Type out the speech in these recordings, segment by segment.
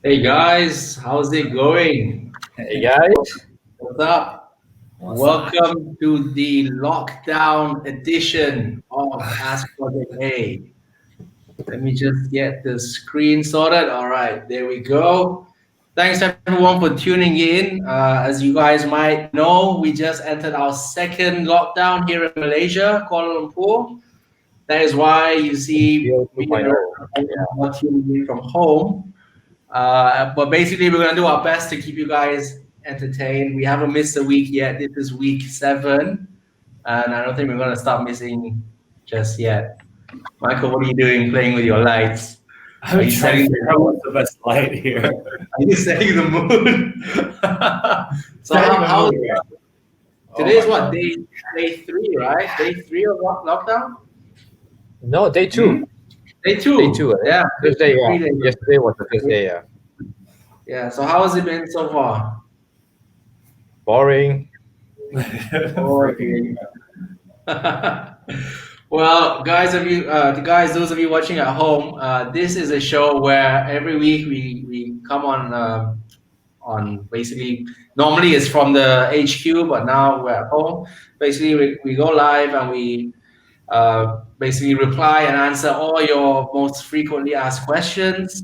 Hey guys, how's it going? Hey guys, What's up? What's up? Welcome to the lockdown edition of Ask Project A. Let me just get the screen sorted. All right, there we go. Thanks everyone for tuning in. As you guys might know, we just entered our second lockdown here in Malaysia, Kuala Lumpur. That is why you see Geo me and the rest 2.0. of the Yeah. are tuning in from home. But basically, we're gonna do our best to keep you guys entertained. We haven't missed a week yet. This is week 7, and I don't think we're gonna stop missing just yet. Michael, what are you doing? Playing with your lights? Are I'm you trying to setting figure the out mood? what's the best light here. Are you setting the mood? So Setting the how mood here. Oh today is my what god. day 3, right? Day 3 of lockdown. No, day Hmm? two. Day Day two. two. Yeah, Thursday, yeah. 3 days. Yesterday was the first day, yeah. Yeah. So how has it been so far? Boring. Freaking. Well, guys, those of you watching at home, this is a show where every week we come on basically normally it's from the HQ, but now we're at home. Basically, we go live and we basically reply and answer all your most frequently asked questions.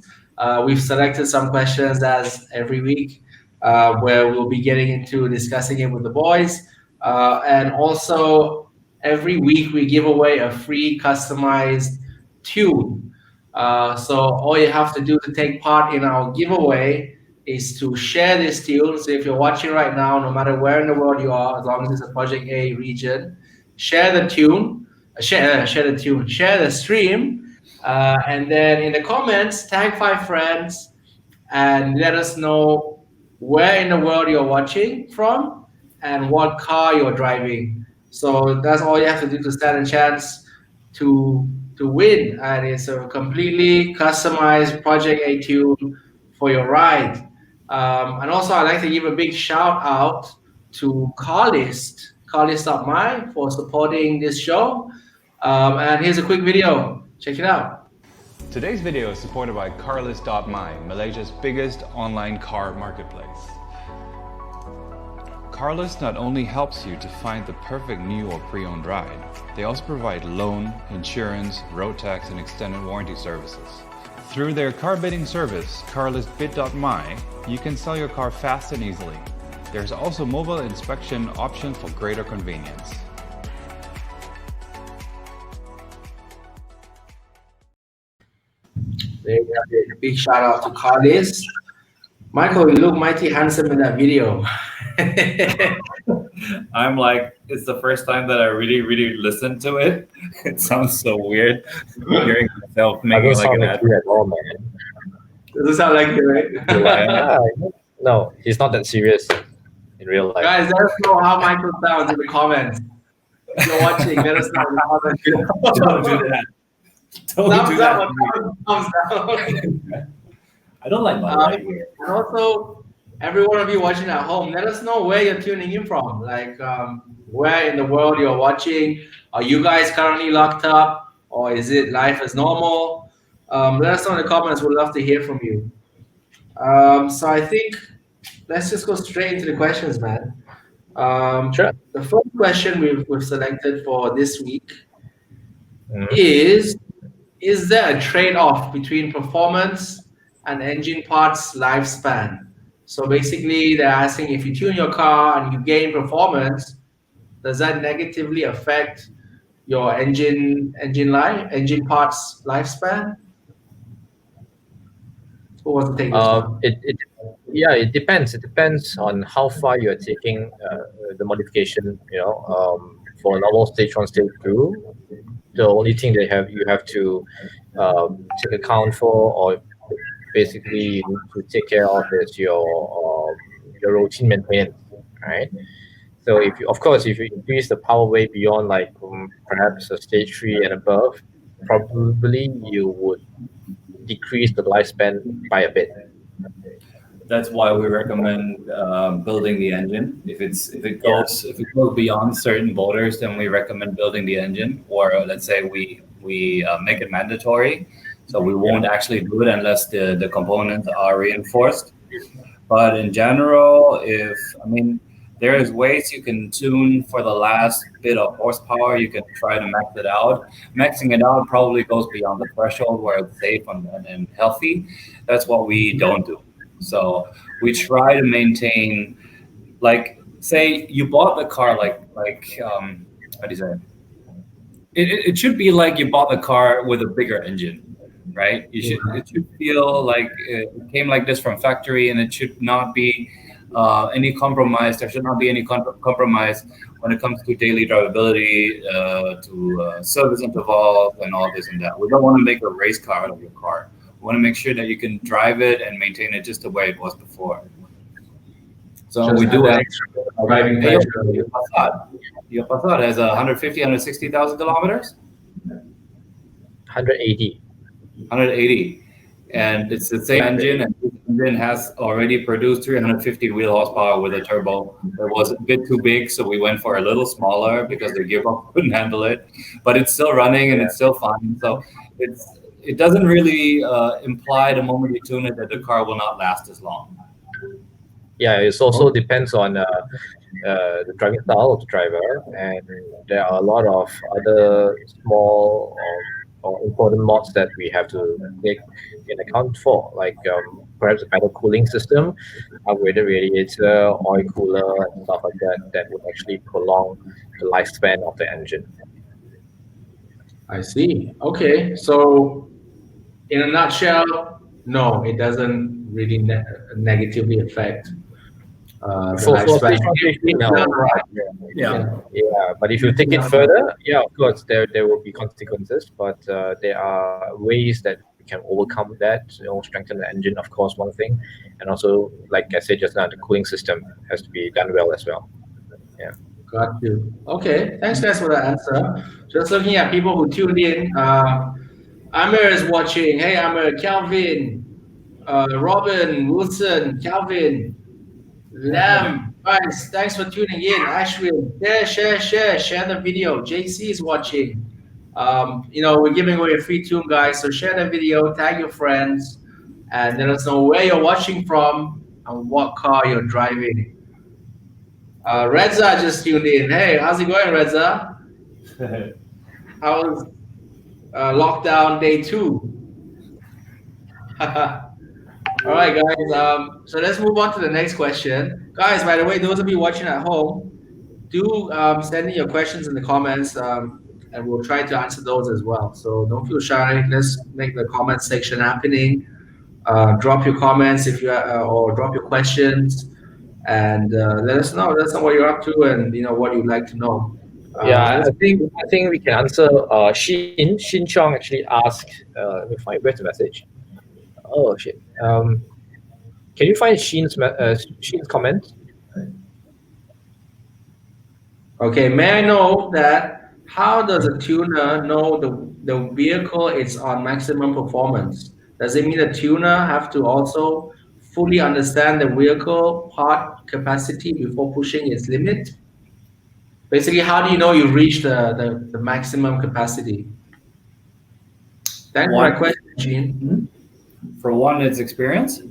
We've selected some questions as every week where we'll be getting into discussing it with the boys. And also, every week we give away a free customized tune. So, all you have to do to take part in our giveaway is to share this tune. So, if you're watching right now, no matter where in the world you are, as long as it's a Project A region, share the tune share the tune, share the stream, and then in the comments, tag 5 friends and let us know where in the world you're watching from and what car you're driving. So that's all you have to do to stand a chance to to win, and it's a completely customized Project A tune for your ride. And also, I'd like to give a big shout out to Carlist.my for supporting this show. And here's a quick video. Check it out. Today's video is supported by Carlist.my, Malaysia's biggest online car marketplace. Carlist not only helps you to find the perfect new or pre-owned ride, they also provide loan, insurance, road tax, and extended warranty services. Through their car bidding service, carlistbid.my, you can sell your car fast and easily. There's also mobile inspection option for greater convenience. There you have it. A big shout out to Carlis. Michael, you look mighty handsome in that video. I'm like, it's the first time that I really listened to it. It sounds so weird hearing myself making Doesn't like sound an like ad. you at all, man. Doesn't sound like you, right? Ah, no, he's not that serious in real life. Guys, let us know how Michael sounds in the comments. If you're watching, let us know in the comments. Don't do that. Don't do Thumbs up that. or thumbs down. I don't like my light here. And also, every one of you watching at home, let us know where you're tuning in from. Like, where in the world you're watching. Are you guys currently locked up, or is it life as normal? Let us know in the comments. We'd love to hear from you. So I think let's just go straight into the questions, man. Sure. The first question we've selected for this week Mhm. is there a trade-off between performance and engine parts lifespan? So basically, they're asking if you tune your car and you gain performance, does that negatively affect your engine parts lifespan? Who wants to take this one? Yeah, it depends. It depends on how far you're taking the modification. For normal stage one, stage two, the only thing you have to take account for, or basically you need to take care of, is your routine maintenance, right? So if you, of course, if you increase the power way beyond like perhaps a stage three and above, probably you would decrease the lifespan by a bit. That's why we recommend building the engine. If it goes beyond certain borders, then we recommend building the engine, or let's say we make it mandatory. So we won't actually do it unless the components are reinforced. But in general, there is ways you can tune for the last bit of horsepower. You can try to max it out. Maxing it out probably goes beyond the threshold where it's safe and healthy. That's what we don't do. So we try to maintain, like, say you bought the car, how do you say it should be like you bought the car with a bigger engine, right? It should feel like it came like this from factory, and it should not be any compromise. There should not be any compromise when it comes to daily drivability, to service intervals, and all this and that. We don't want to make a race car out of your car. We want to make sure that you can drive it and maintain it just the way it was before. So Just we do have driving your pleasure. Your Passat has 150, 160,000 kilometers. 180. 180, and it's the same engine, and this engine has already produced 350 wheel horsepower with a turbo. It was a bit too big, so we went for a little smaller because the gearbox couldn't handle it, but it's still running and it's still fine. So it doesn't really imply the moment you tune it that the car will not last as long. Yeah, it also depends on the driving style of the driver, and there are a lot of other small or important mods that we have to take in account for, like perhaps a better cooling system, upgraded radiator, oil cooler, and stuff like that, that would actually prolong the lifespan of the engine. I see. Okay, so in a nutshell, no, it doesn't really negatively affect the For lifespan. station safety, no. Yeah. Yeah, but if you take it further, yeah, of course, there will be consequences, but there are ways that we can overcome that, strengthen the engine, of course, one thing. And also, like I said just now, the cooling system has to be done well as well. Yeah. Got you. Okay, thanks guys for the answer. Just looking at people who tuned in. Amir is watching. Hey Amir, Calvin, Robin, Wilson, Calvin, Lam. Guys, thanks for tuning in. Ashwin, share the video. JC is watching. We're giving away a free tune, guys. So share the video, tag your friends, and let us know where you're watching from and what car you're driving. Reza just tuned in. Hey, how's it going, Reza? How's lockdown day 2? All right, guys. So let's move on to the next question. Guys, by the way, those of you watching at home, do send in your questions in the comments, and we'll try to answer those as well. So don't feel shy. Let's make the comment section happening. Drop your comments or drop your questions, and let us know. Let us know what you're up to and what you'd like to know. Yeah, I think we can answer. Shin Chong actually asked. Let me find where's the message. Oh shit. Can you find Shin's comment? Okay, may I know that how does a tuner know the vehicle is on maximum performance? Does it mean the tuner have to also fully understand the vehicle part capacity before pushing its limit? Basically, how do you know you've reached the maximum capacity? Thanks for my question, Gene. For one, it's experience.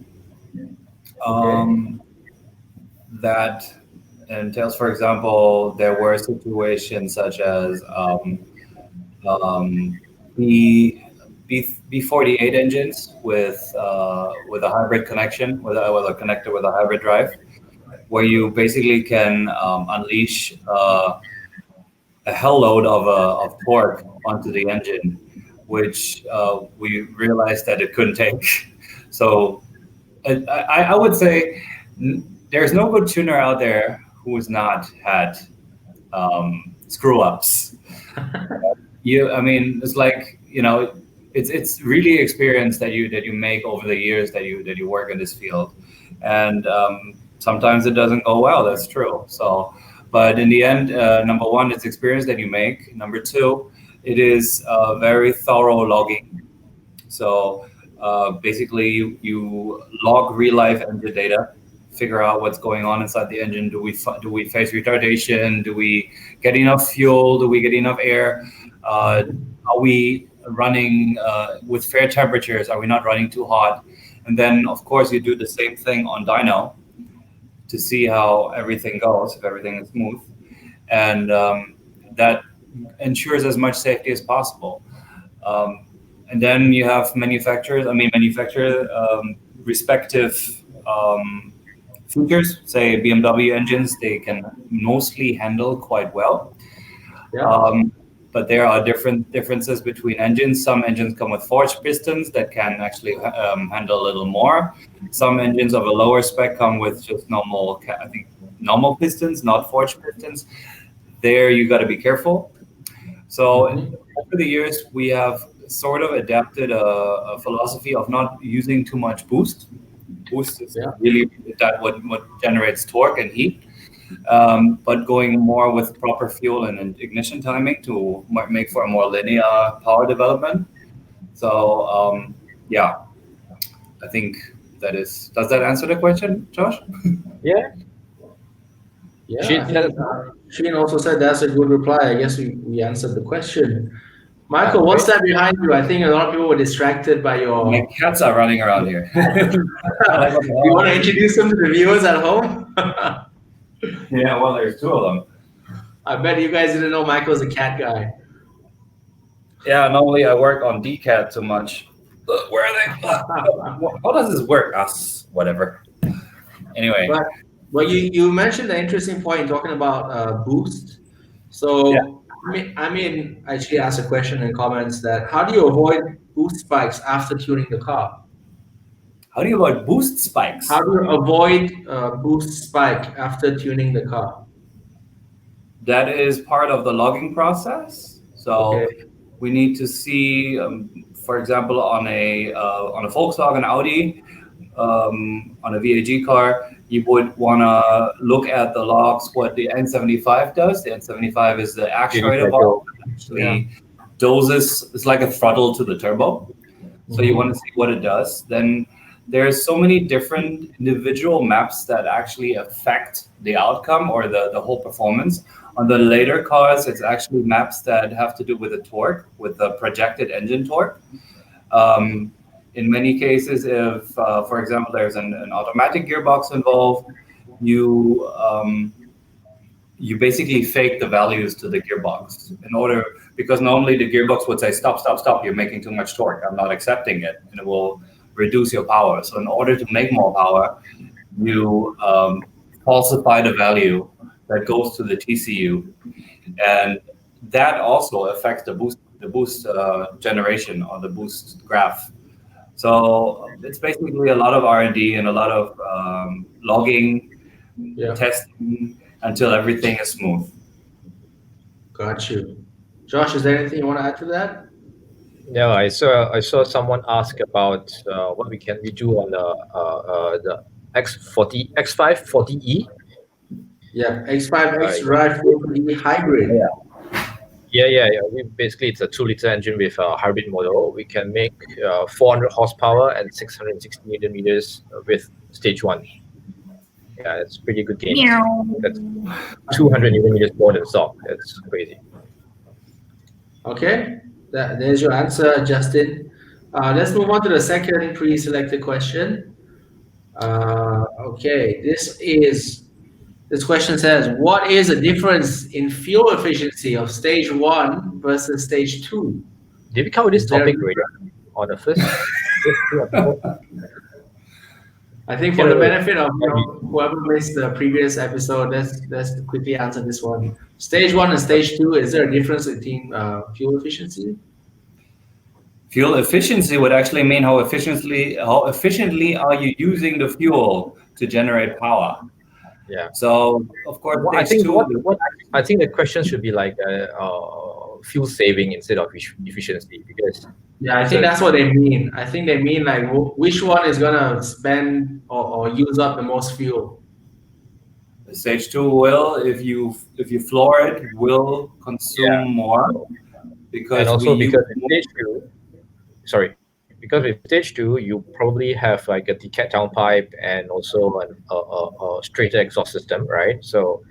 That entails, for example, there were situations such as B48 engines with a hybrid connection, with a connector with a hybrid drive, where you basically can unleash a hell load of torque onto the engine, which we realized that it couldn't take. So I would say there's no good tuner out there who has not had screw ups. It's like, it's really experience that you make over the years that you work in this field, and sometimes it doesn't go well. That's true. So, but in the end, number one, it's experience that you make. Number two, it is very thorough logging. So basically, you log real life engine data, figure out what's going on inside the engine. Do we face retardation? Do we get enough fuel? Do we get enough air? Are we running with fair temperatures? Are we not running too hot? And then, of course, you do the same thing on dyno to see how everything goes, if everything is smooth. And that ensures as much safety as possible. And then you have manufacturer respective features. Say BMW engines, they can mostly handle quite well. Yeah. But there are differences between engines. Some engines come with forged pistons that can actually handle a little more. Some engines of a lower spec come with just normal pistons, not forged pistons. There you got to be careful. So over the years, we have sort of adapted a philosophy of not using too much boost. Boost is really that what generates torque and heat. But going more with proper fuel and ignition timing to make for a more linear power development. So yeah, I think that is. Does that answer the question, Josh? Yeah. Yeah. Sheen, Sheen also said that's a good reply. I guess we answered the question. Michael, what's Okay. that behind you? I think a lot of people were distracted by your. My cats are running around here. You want to introduce them to the viewers at home? Yeah, well, there's two of them. I bet you guys didn't know Michael's a cat guy. Yeah, normally I work on DCAT too much. Where are they? How does this work? Whatever. Anyway. But you mentioned an interesting point talking about boost. So Yeah. I mean, I actually asked a question in comments that how do you avoid boost spikes after tuning the car? How do you avoid boost spikes? How do you avoid boost spike after tuning the car? That is part of the logging process. So we need to see, for example, on a Volkswagen Audi, on a VAG car, you would want to look at the logs, what the N75 does. The N75 is the actuator valve that actually doses. It's like a throttle to the turbo. So you want to see what it does. Then there's so many different individual maps that actually affect the outcome or the whole performance. On the later cars, it's actually maps that have to do with the torque, with the projected engine torque. In many cases, if, for example, there's an automatic gearbox involved, you basically fake the values to the gearbox because normally the gearbox would say, stop, you're making too much torque. I'm not accepting it, and it will reduce your power. So in order to make more power, you falsify the value that goes to the TCU, and that also affects the boost generation or the boost graph. So it's basically a lot of R&D and a lot of logging, testing until everything is smooth. Got you. Josh, is there anything you want to add to that? No, I saw someone ask about what we do on the X540E. Yeah, X5X Drive 4E hybrid. Yeah. Basically, it's a 2-liter engine with a hybrid model. We can make 400 horsepower and 660 Newton meters with stage 1. Yeah, it's pretty good game. That's 200 Newton meters more than stock. That's crazy. Okay, there's your answer, Justin. Let's move on to the second pre-selected question. Okay, this question says, what is the difference in fuel efficiency of stage 1 versus stage 2? Did we cover this topic already on the first? I think for the benefit of whoever missed the previous episode, let's quickly answer this one. Stage 1 and stage 2, is there a difference between fuel efficiency? Fuel efficiency would actually mean how efficiently are you using the fuel to generate power. Yeah. So of course, I think the question should be like fuel saving instead of efficiency, because I think that's what they mean. I think they mean like which one is gonna spend or use up the most fuel. Stage 2 will, if you floor it, will consume more because with stage 2 you probably have like a decat downpipe and also a straighter exhaust system, right? So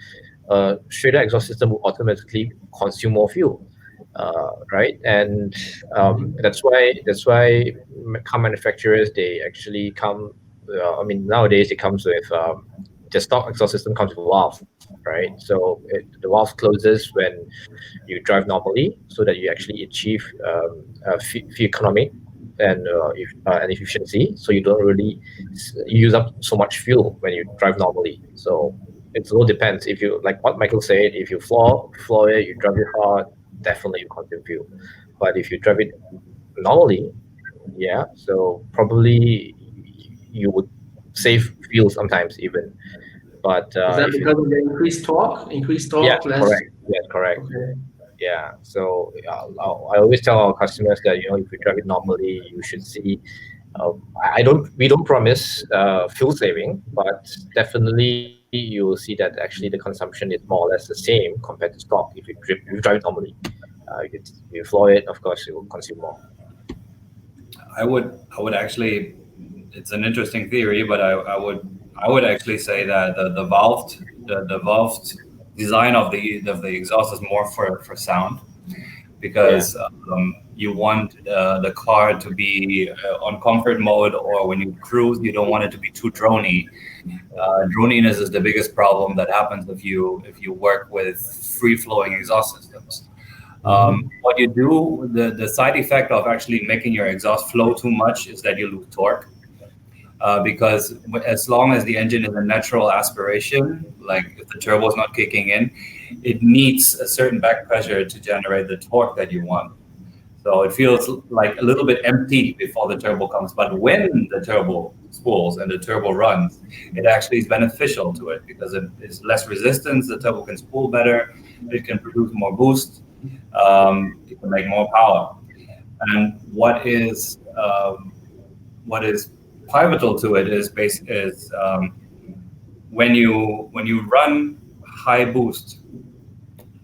straighter exhaust system will automatically consume more fuel. right? And that's why car manufacturers, they actually come. I mean, nowadays it comes with the stock exhaust system comes with a valve, right? So the valve closes when you drive normally, so that you actually achieve fuel economy and efficiency, so you don't really use up so much fuel when you drive normally. So it all depends. If you, like what Michael said, if you floor it, you drive it hard, definitely you consume fuel. But if you drive it normally, yeah, so probably you would save fuel sometimes even. But Is that if you, because of the increased torque? Increased yeah, torque, less. correct, yes, correct. Okay. Yeah, so I always tell our customers that, if you drive it normally, you should see. I don't. We don't promise fuel saving, but definitely you will see that actually the consumption is more or less the same compared to stock. If you drive it normally, you floor it, of course, you will consume more. I would actually, it's an interesting theory, but I would actually say that the valved design of the exhaust is more for sound, Yeah, because you want the car to be on comfort mode, or when you cruise, you don't want it to be too drony. Droniness is the biggest problem that happens if you work with free flowing exhaust systems. What you do, the side effect of actually making your exhaust flow too much is that you lose torque. Because as long as the engine is a natural aspiration, like if the turbo is not kicking in, it needs a certain back pressure to generate the torque that you want. So it feels like a little bit empty before the turbo comes. But when the turbo spools and the turbo runs, it actually is beneficial to it, because it is less resistance. The turbo can spool better. It can produce more boost. It can make more power. And what is pivotal to it is when you run high boost,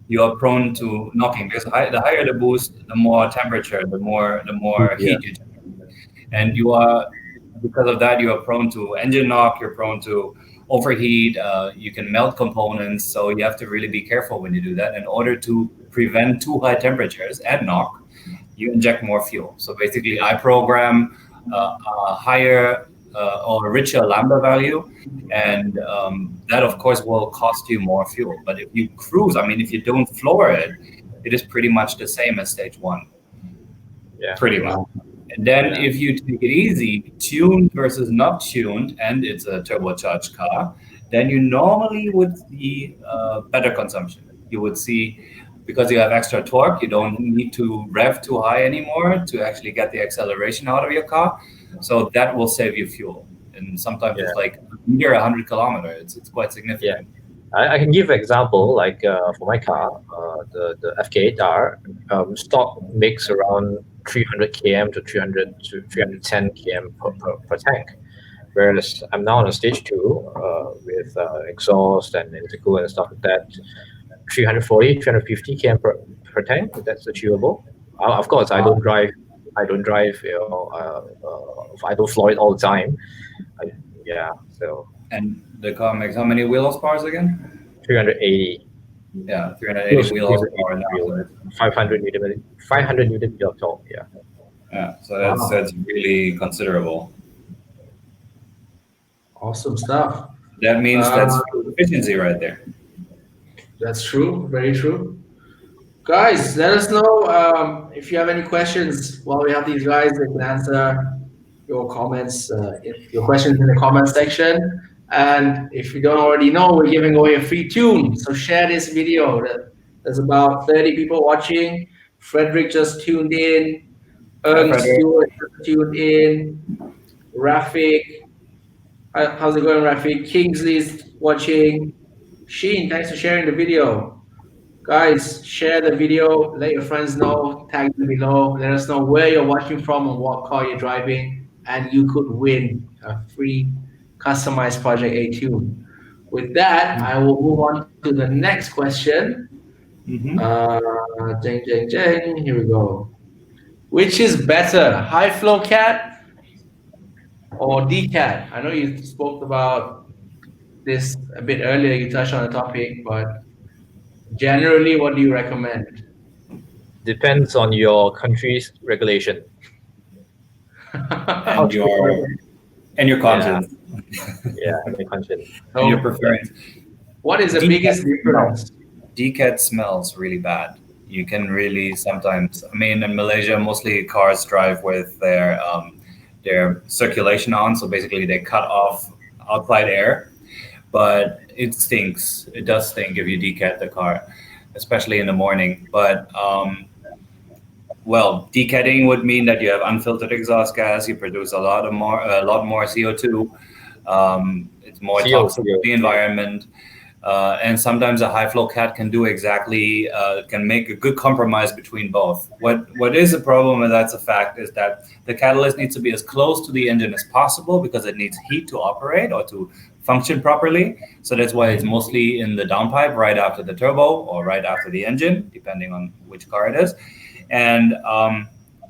you are prone to knocking, because the higher the boost, the more temperature, the more yeah, heat you generate. And you are, because of that, you are prone to engine knock. You're prone to overheat. You can melt components. So you have to really be careful when you do that. In order to prevent too high temperatures and knock, you inject more fuel. So basically, I program a higher or richer lambda value, and that of course will cost you more fuel. But if you cruise, I mean, if you don't floor it, it is pretty much the same as stage one, yeah, pretty much. Wow. And then yeah, if you take it easy, tuned versus not tuned, and it's a turbocharged car, then you normally would see better consumption. You would see, because you have extra torque, you don't need to rev too high anymore to actually get the acceleration out of your car. So that will save you fuel. And sometimes yeah, it's like near 100 kilometers. It's quite yeah. significant. I can give an example, like for my car, the FK8R, stock makes around 300 km to 310 km per tank. Whereas I'm now on a stage two with exhaust and intercooler and stuff like that, 340, 350 km per tank. That's achievable. Of course, I don't Wow. drive. I don't drive. I don't floor it all the time. I, yeah, so And the car makes how many wheel horsepower again? 380. Yeah, 380 Close to wheel 380 horsepower now. wheel, So 500 newton meter of torque. Yeah, yeah, so that's Wow. that's really considerable. Awesome stuff. That means Uh, that's fuel efficiency right there. that's true. Very true. Guys, let us know if you have any questions while we have these guys. They can answer your comments, if your questions in the comment section. And if you don't already know, we're giving away a free tune. So share this video. There's about 30 people watching. Frederick just tuned in. Hi, Ern Frederick. Stewart just tuned in. Rafik. How's it going, Rafik? Kingsley's watching. Sheen, thanks for sharing the video. Guys, share the video, let your friends know, tag them below, let us know where you're watching from and what car you're driving, and you could win a free customized Project A tune. With that, I will move on to the next question. Hmm. Uh, here we go. Which is better, high flow cat or DCAT? I know you spoke about this a bit earlier, you touched on the topic, but generally, what do you recommend? Depends on your country's regulation. and your and your Yeah, conscience yeah, and your conscience. and your So, preference. what is the biggest difference? Decad smells really bad. You can really sometimes. I mean, in Malaysia, mostly cars drive with their circulation on, so basically they cut off outside air. But it stinks. It does stink if you decad the car, especially in the morning. But well, decading would mean that you have unfiltered exhaust gas. You produce a lot more CO2. It's more CO, toxic to CO. the environment. And sometimes a high flow cat can do exactly can make a good compromise between both. What is a problem, and that's a fact, is that the catalyst needs to be as close to the engine as possible because it needs heat to operate or to function properly. So that's why it's mostly in the downpipe right after the turbo or right after the engine, depending on which car it is. And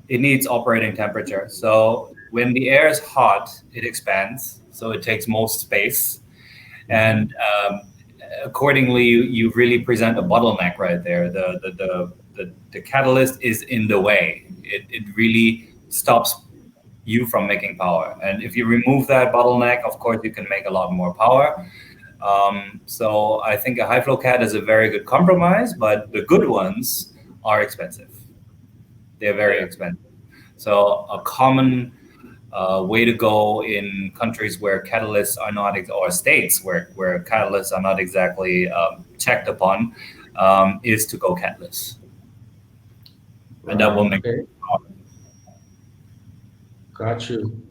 it needs operating temperature. So when the air is hot, it expands, so it takes most space, and accordingly, you really present a bottleneck right there. The catalyst is in the way. It really stops you from making power. And if you remove that bottleneck, of course, you can make a lot more power. So I think a high flow cat is a very good compromise, but the good ones are expensive. They're very expensive. So a common way to go in countries where catalysts are not, or states where catalysts are not exactly checked upon, is to go catless, and that will make. Okay, got you.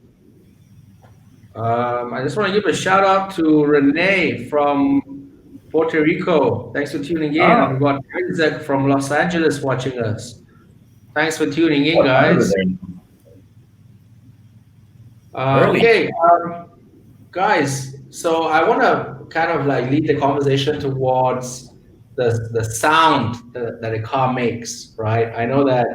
I just want to give a shout out to Renee from Puerto Rico. Thanks for tuning in. And Ah, we've got Isaac from Los Angeles watching us. Thanks for tuning in, what time is guys. it there? Early. Okay, guys. So I want to kind of like lead the conversation towards the sound that a car makes, right? I know that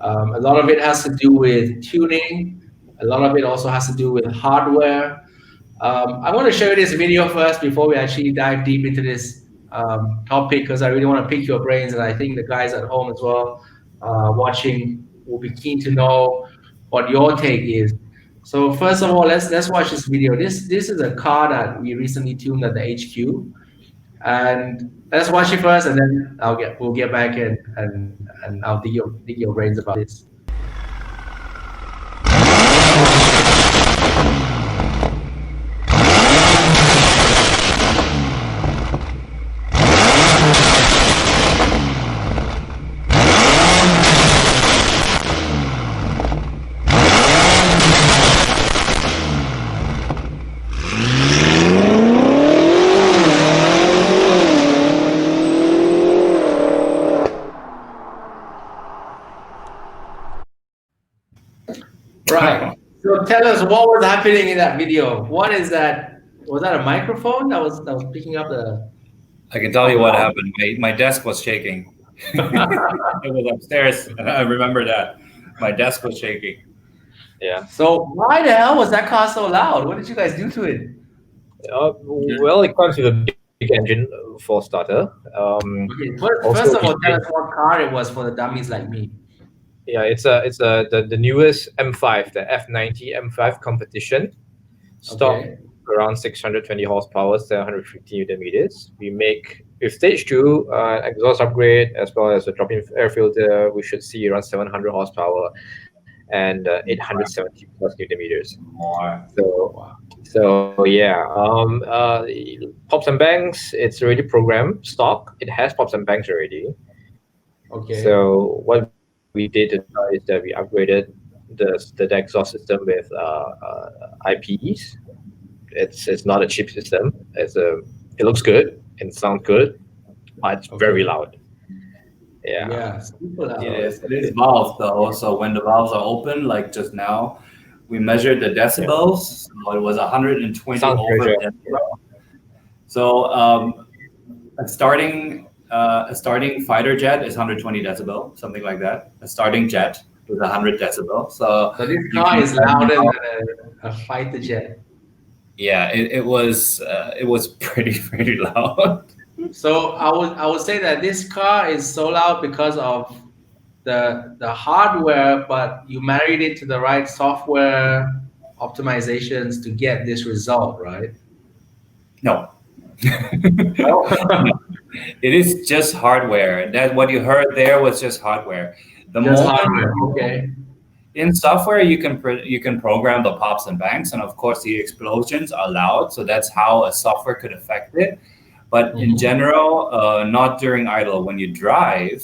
a lot of it has to do with tuning. A lot of it also has to do with hardware. I want to show you this video first before we actually dive deep into this topic because I really want to pick your brains, and I think the guys at home as well watching will be keen to know what your take is. So first of all, let's watch this video. This is a car that we recently tuned at the HQ, and let's watch it first, and then we'll get back and I'll dig your brains about this. Right. So tell us what was happening in that video. What is that? Was that a microphone that was picking up the? I can tell you what happened. My desk was shaking. It was upstairs. I remember that. My desk was shaking. Yeah. So why the hell was that car so loud? What did you guys do to it? Well, it comes with a big engine for starter. Okay, Also, first of we all, tell did- us what car it was for the dummies like me. yeah, it's the newest M5, the F90 M5 competition. Stock Okay. around 620 horsepower, 750 Newton meters. We make with stage 2 exhaust upgrade as well as a drop-in air filter. We should see around 700 horsepower and 870 plus Newton meters. More. So yeah, pops and bangs. It's already programmed stock. It has pops and bangs already. Okay. So what we did is that we upgraded the exhaust system with IPs. It's not a cheap system. It looks good and sounds good, but it's very loud. Yeah. Yeah. Super loud. It is valves though. So when the valves are open, like just now, we measured the decibels. So it was 120 Sound over pressure. decibel. So a starting fighter jet is 120 decibel, something like that. A starting jet with 100 decibel. So So this you car can is louder than a fighter jet. yeah, it was pretty loud. So I would say that this car is so loud because of the hardware, but you married it to the right software optimizations to get this result, right? No. No? It is just hardware. That what you heard there was just hardware. The Just moment hardware. Okay. in software, you can program the pops and bangs, and of course the explosions are loud. So that's how a software could affect it. But in general, not during idle. When you drive,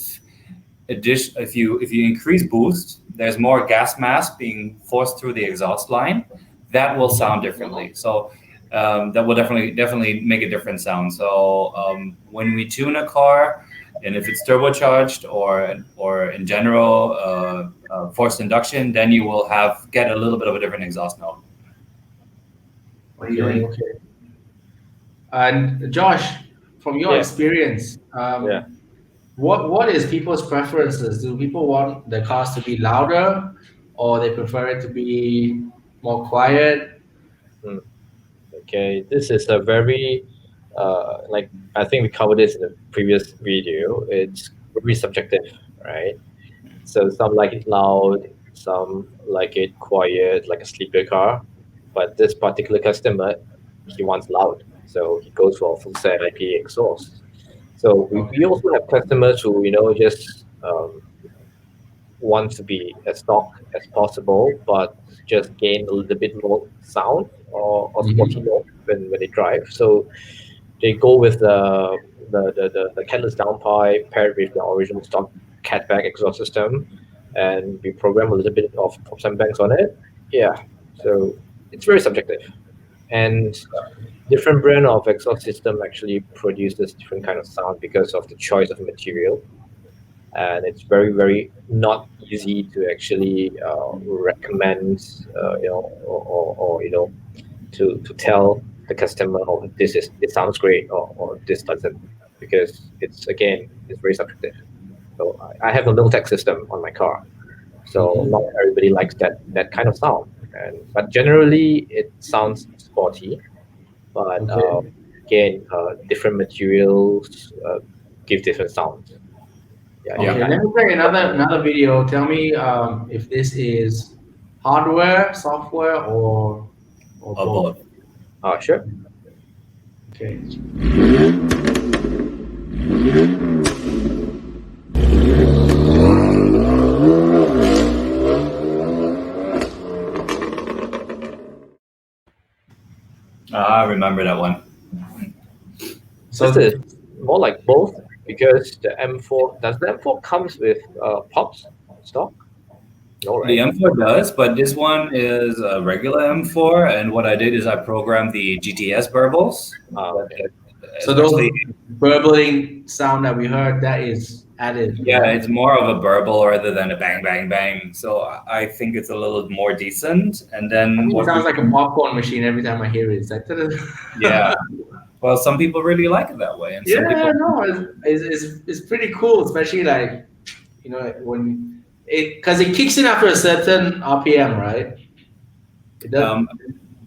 if you increase boost, there's more gas mass being forced through the exhaust line. That will sound differently. So that will definitely make a different sound. So when we tune a car, and if it's turbocharged or in general forced induction, then you will get a little bit of a different exhaust note. Okay. And Josh, from your Yeah. experience, Yeah. what is people's preferences? Do people want the cars to be louder, or they prefer it to be more quiet? Okay, this is a very like I think we covered this in the previous video. It's very subjective, right? So some like it loud, some like it quiet, like a sleeper car. But this particular customer, he wants loud, so he goes for a full set IP exhaust. So we also have customers who just want to be as stock as possible, but just gain a little bit more sound or sporty mode when they drive. So they go with the catalyst downpipe paired with the original stock catback exhaust system, and we program a little bit of pops and bangs on it. Yeah, so it's very subjective, and different brand of exhaust system actually produces different kind of sound because of the choice of material, and it's very not easy to actually recommend or to tell the customer, oh, this sounds great, or this doesn't, because it's very subjective. So I have a Miltech system on my car, so not everybody likes that kind of sound, but generally it sounds sporty, but different materials give different sounds. Okay, let me play another video. Tell me if this is hardware, software, or both. Sure. Okay. I remember that one. So this is more like both, because the M4 comes with pops stock? No, right? The M4 does, but this one is a regular M4, and what I did is I programmed the GTS burbles. Okay. So those burbling sound that we heard, that is added. Yeah, it's more of a burble rather than a bang, bang, bang. So I think it's a little more decent. And then it sounds like a popcorn machine every time I hear it. It's like, yeah. Well, some people really like it that way, and some people. it's pretty cool, especially like when because it kicks in after a certain RPM, right? It does.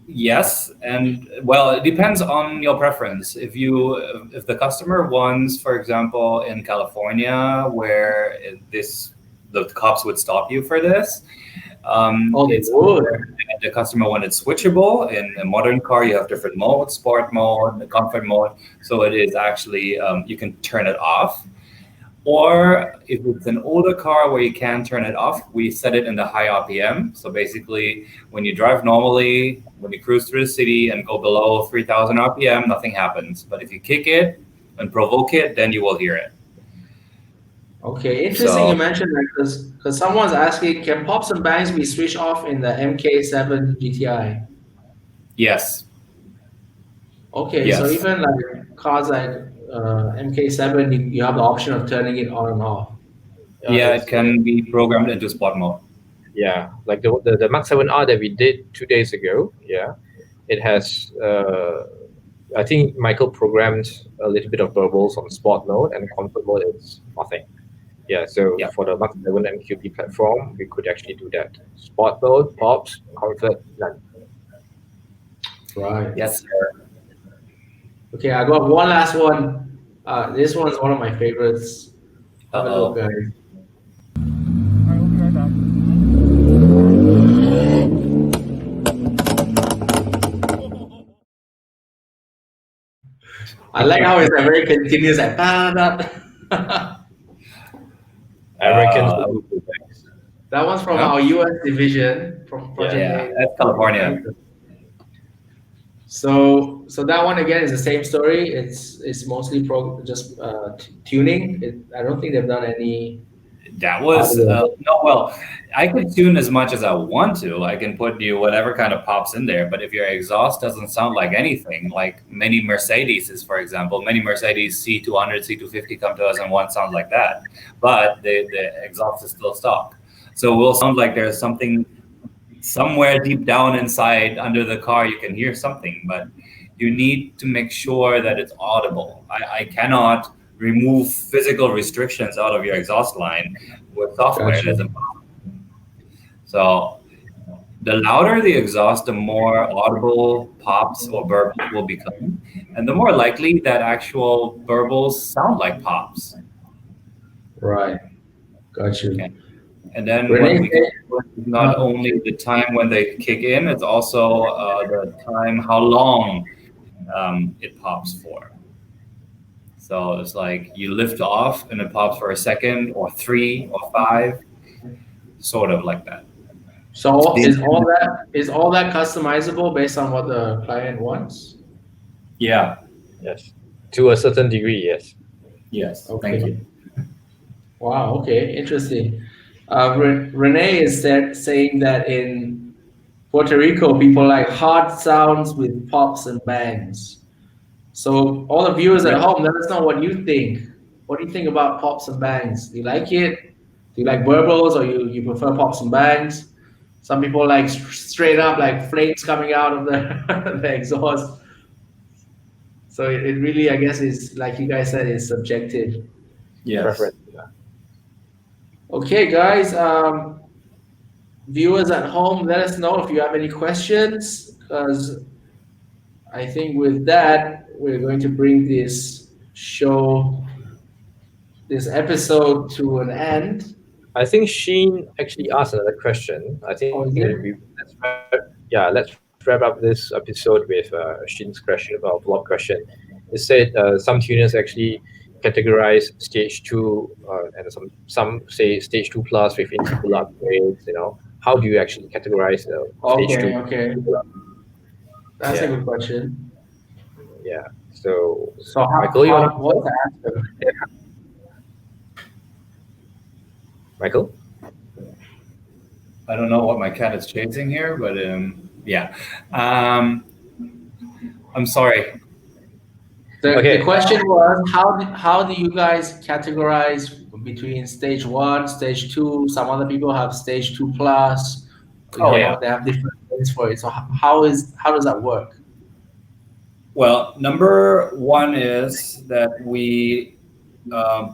Yes, and well, it depends on your preference. If the customer wants, for example, in California, where the cops would stop you for this, the customer wanted switchable. In a modern car, you have different modes: sport mode, comfort mode. So it is actually you can turn it off. Or if it's an older car where you can turn it off, we set it in the high RPM. So basically, when you drive normally, when you cruise through the city and go below 3,000 RPM, nothing happens. But if you kick it and provoke it, then you will hear it. Okay, interesting you mentioned that, because someone's asking, can pops and bangs be switched off in the MK7 GTI? Yes. Okay, so even like cars like MK7, you have the option of turning it on and off. Yeah, it can be programmed into sport mode. Yeah, like the Mark 7R that we did 2 days ago. Yeah, it has. I think Michael programmed a little bit of burbles on sport mode, and comfort mode is nothing. Yeah, so for the Mark 7 MQB platform, we could actually do that. Sport mode, pops, comfort, none. Right. Yes, sir. Okay, I got one last one. This one's one of my favorites. Have a look, guys. I like how it's very continuous. Like, that Americans. Uh, one's from yeah, our US division from Project Yeah. yeah, A. that's California. So that one again is the same story. It's mostly just tuning. I don't think they've done any That was hardware. no. Well, I can tune as much as I want to. I can put you whatever kind of pops in there. But if your exhaust doesn't sound like anything, like many Mercedes, for example, many Mercedes C200, C250 come to us and one sounds like that, but the exhaust is still stock. So it will sound like there's something somewhere deep down inside under the car. You can hear something, but you need to make sure that it's audible. I cannot remove physical restrictions out of your exhaust line with software. Gotcha. That's impossible. So the louder the exhaust, the more audible pops or burbles will become, and the more likely that actual burbles sound like pops. Right. Got you. Okay. And then what Renee we said, is not only the time when they kick in, it's also the time how long it pops for. So it's like you lift off and it pops for a second or 3 or 5, sort of like that. so The- is all that customizable based on what the client wants? Yeah. Yes. To a certain degree, yes. Yes. Okay. Thank you. Wow. Okay. Interesting. Renee is saying that in Puerto Rico, people like hard sounds with pops and bangs. So all the viewers at home, let us know what you think. What do you think about pops and bangs? Do you like it? Do you like burbles or you prefer pops and bangs? Some people like straight up like flames coming out of the, the exhaust. So it really, I guess, is like you guys said, is subjective. Yes. Preference. Yeah. Okay, guys. Viewers at home, let us know if you have any questions, because I think with that, we're going to bring this show, this episode to an end. I think Sheen actually asked another question. I think Oh, is it? let's wrap up this episode with Sheen's question about vlog question. It said some tuners actually categorize stage two and some say stage 2+ with intercooler upgrades. How do you actually categorize stage two? Okay. That's a Yeah. good question. Yeah. So So Michael, you want what's to the answer? Michael? I don't know what my cat is chasing here, but yeah. I'm sorry. The question was how do you guys categorize between stage one, stage two? Some other people have stage 2+. Yeah. They have different names for it. So how does that work? Well, number one is that we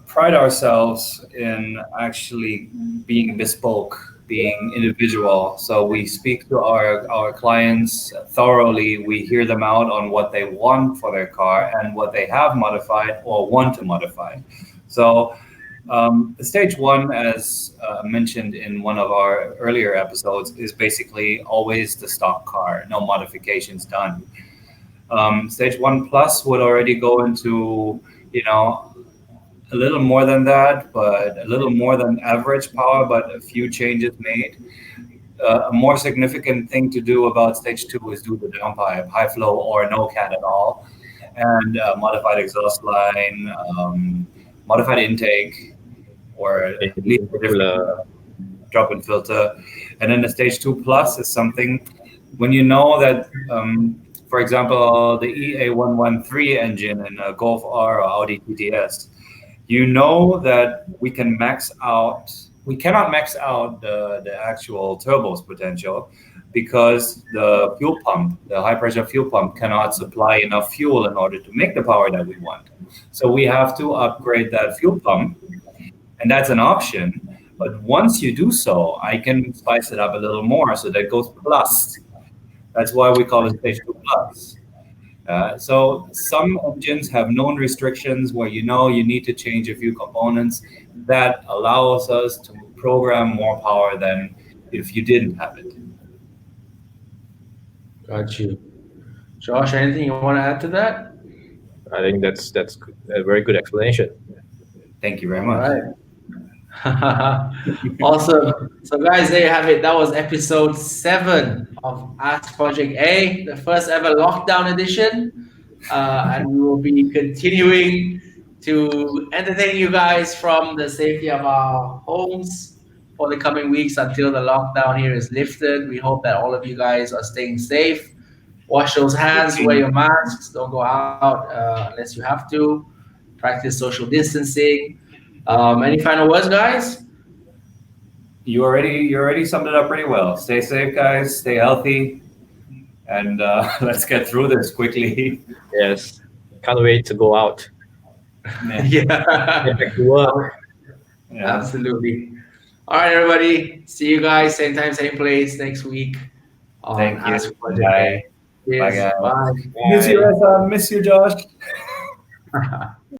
pride ourselves in actually being bespoke, being individual. So we speak to our clients thoroughly. We hear them out on what they want for their car and what they have modified or want to modify. So stage one, as mentioned in one of our earlier episodes, is basically always the stock car, no modifications done. Stage 1+ would already go into, a little more than that, but a little more than average power, but a few changes made. A more significant thing to do about stage 2 is do the downpipe, high flow or no cat at all, and modified exhaust line, modified intake, or lead a different drop-in filter. And then the stage 2+ is something when you know that, for example, the EA113 engine in a Golf R or Audi TTS, you know that we cannot max out the actual turbo's potential because the fuel pump, the high pressure fuel pump, cannot supply enough fuel in order to make the power that we want. So we have to upgrade that fuel pump, and that's an option. But once you do so, I can spice it up a little more, so that goes plus. That's why we call it stage 2+. So some engines have known restrictions where you need to change a few components that allows us to program more power than if you didn't have it. Got you. Josh, anything you want to add to that? I think that's a very good explanation. Thank you very All much. right. Awesome. So, guys, there you have it. That was episode 7 of Ask Project A, the first ever lockdown edition. And we will be continuing to entertain you guys from the safety of our homes for the coming weeks until the lockdown here is lifted. We hope that all of you guys are staying safe. Wash those hands, wear your masks, don't go out unless you have to. Practice social distancing. Any final words, guys? You already summed it up pretty well. Stay safe, guys. Stay healthy, and let's get through this quickly. Yes, can't wait to go out. Yeah. Get Yeah, back to work. Yeah. absolutely. All right, everybody. See you guys same time, same place next week on Thank you. Ask Project Bye. A. Bye, Cheers. guys. Bye. Miss you, Reza. Miss you, Josh.